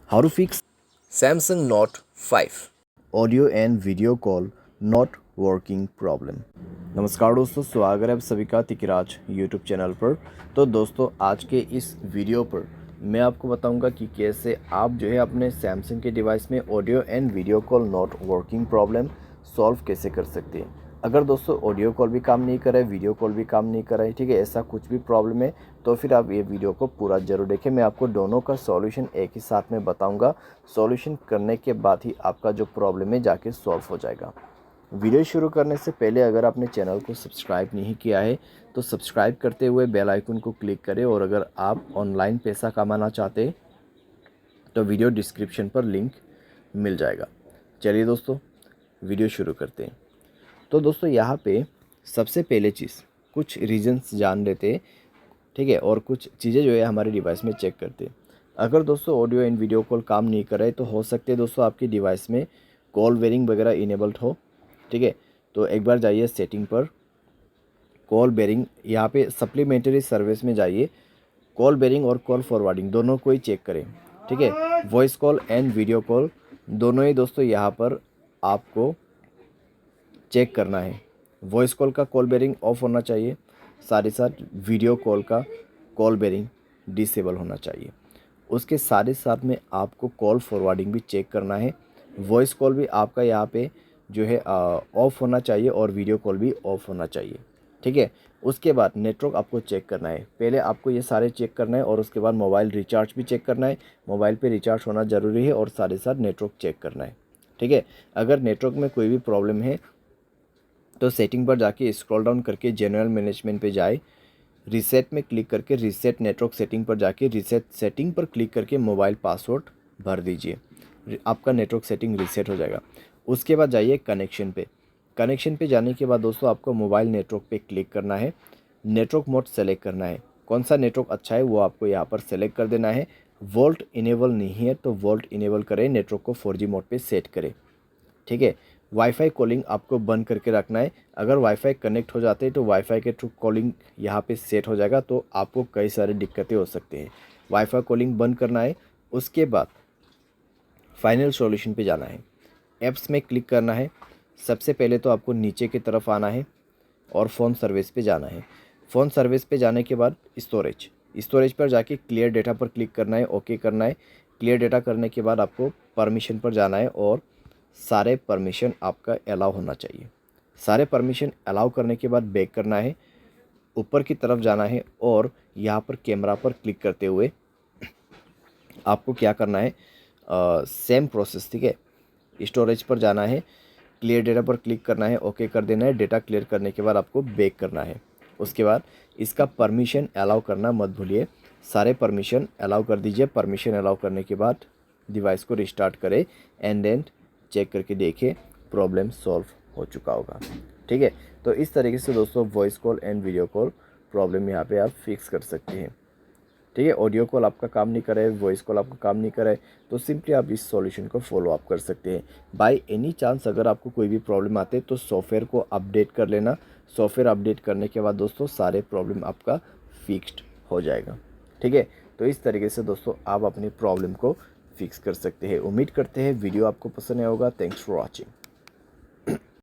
How to fix Samsung Note 5। audio and video call not working problem। नमस्कार दोस्तों, स्वागत है आप सभी का तिकराज यूट्यूब चैनल पर। तो दोस्तों, आज के इस वीडियो पर मैं आपको बताऊंगा कि कैसे आप जो है अपने सैमसंग के डिवाइस में audio and video call not working problem solve कैसे कर सकते हैं। अगर दोस्तों ऑडियो कॉल भी काम नहीं कर रहा है, वीडियो कॉल भी काम नहीं कर रहा है, ठीक है, ऐसा कुछ भी प्रॉब्लम है तो फिर आप ये वीडियो को पूरा ज़रूर देखें। मैं आपको दोनों का सॉल्यूशन एक ही साथ में बताऊंगा। सॉल्यूशन करने के बाद ही आपका जो प्रॉब्लम है जाके सॉल्व हो जाएगा। वीडियो शुरू करने से पहले अगर आपने चैनल को सब्सक्राइब नहीं किया है तो सब्सक्राइब करते हुए बेल आइकन को क्लिक करें, और अगर आप ऑनलाइन पैसा कमाना चाहते हैं तो वीडियो डिस्क्रिप्शन पर लिंक मिल जाएगा। चलिए दोस्तों, वीडियो शुरू करते हैं। तो दोस्तों, यहाँ पे सबसे पहले चीज़ कुछ रीजंस जान लेते हैं, ठीक है, और कुछ चीज़ें जो है हमारे डिवाइस में चेक करते हैं। अगर दोस्तों ऑडियो एंड वीडियो कॉल काम नहीं कर रहे तो हो सकते हैं दोस्तों आपकी डिवाइस में कॉल बेरिंग वगैरह इनेबल्ड हो, ठीक है। तो एक बार जाइए सेटिंग पर, कॉल बेरिंग, यहाँ पे सप्लीमेंट्री सर्विस में जाइए, कॉल बेरिंग और कॉल फॉरवर्डिंग दोनों को ही चेक करें, ठीक है। Voice call and video call दोनों ही दोस्तों यहाँ पर आपको चेक करना है। वॉइस कॉल का कॉल बेरिंग ऑफ होना चाहिए, साथ ही साथ वीडियो कॉल का कॉल बेरिंग डिसेबल होना चाहिए। उसके साथ ही साथ में आपको कॉल फॉरवर्डिंग भी चेक करना है। वॉइस कॉल भी आपका यहाँ पे जो है ऑफ होना चाहिए और वीडियो कॉल भी ऑफ होना चाहिए, ठीक है। उसके बाद नेटवर्क आपको चेक करना है। पहले आपको ये सारे चेक करना है और उसके बाद मोबाइल रिचार्ज भी चेक करना है। मोबाइल पे रिचार्ज होना ज़रूरी है और साथ ही साथ नेटवर्क चेक करना है, ठीक है। अगर नेटवर्क में कोई भी प्रॉब्लम है तो सेटिंग पर जाके स्क्रॉल डाउन करके जनरल मैनेजमेंट पे जाए, रीसेट में क्लिक करके रीसेट नेटवर्क सेटिंग पर जाके रीसेट सेटिंग पर क्लिक करके मोबाइल पासवर्ड भर दीजिए, आपका नेटवर्क सेटिंग रीसेट हो जाएगा। उसके बाद जाइए कनेक्शन पे। कनेक्शन पे जाने के बाद दोस्तों आपको मोबाइल नेटवर्क पे क्लिक करना है, नेटवर्क मोड सेलेक्ट करना है। कौन सा नेटवर्क अच्छा है वो आपको यहाँ पर सेलेक्ट कर देना है। वोल्ट इनेबल नहीं है तो वोल्ट इनेबल करें, नेटवर्क को 4G मोड पे सेट करें, ठीक है। वाईफाई कॉलिंग आपको बंद करके रखना है। अगर वाईफाई कनेक्ट हो जाते हैं तो वाईफाई के थ्रू कॉलिंग यहाँ पे सेट हो जाएगा, तो आपको कई सारी दिक्कतें हो सकती हैं। वाईफाई कॉलिंग बंद करना है। उसके बाद फाइनल सॉल्यूशन पे जाना है, ऐप्स में क्लिक करना है। सबसे पहले तो आपको नीचे की तरफ आना है और फ़ोन सर्विस पे जाना है। फ़ोन सर्विस पे जाने के बाद स्टोरेज पर जाके क्लियर डेटा पर क्लिक करना है, ओके करना है। क्लियर डेटा करने के बाद आपको परमिशन पर जाना है और सारे परमिशन आपका अलाउ होना चाहिए। सारे परमिशन अलाउ करने के बाद बैक करना है, ऊपर की तरफ जाना है और यहाँ पर कैमरा पर क्लिक करते हुए आपको क्या करना है, सेम प्रोसेस, ठीक है। स्टोरेज पर जाना है, क्लियर डेटा पर क्लिक करना है, ओके कर देना है। डेटा क्लियर करने के बाद आपको बैक करना है। उसके बाद इसका परमिशन अलाउ करना मत भूलिए, सारे परमिशन अलाउ कर दीजिए। परमिशन अलाउ करने के बाद डिवाइस को रिस्टार्ट करें एंड देन चेक करके देखें, प्रॉब्लम सॉल्व हो चुका होगा, ठीक है। तो इस तरीके से दोस्तों voice call and video call problem यहाँ पे आप फिक्स कर सकते हैं, ठीक है। ऑडियो कॉल आपका काम नहीं कर रहा है, वॉइस कॉल आपका काम नहीं कर रहा है, तो सिंपली आप इस सॉल्यूशन को फॉलो अप कर सकते हैं। बाय एनी चांस अगर आपको कोई भी प्रॉब्लम आते तो सॉफ्टवेयर को अपडेट कर लेना। सॉफ्टवेयर अपडेट करने के बाद दोस्तों सारे प्रॉब्लम आपका फिक्स्ड हो जाएगा, ठीक है। तो इस तरीके से दोस्तों आप अपनी प्रॉब्लम को फिक्स कर सकते हैं। उम्मीद करते हैं वीडियो आपको पसंद आया होगा। Thanks for watching.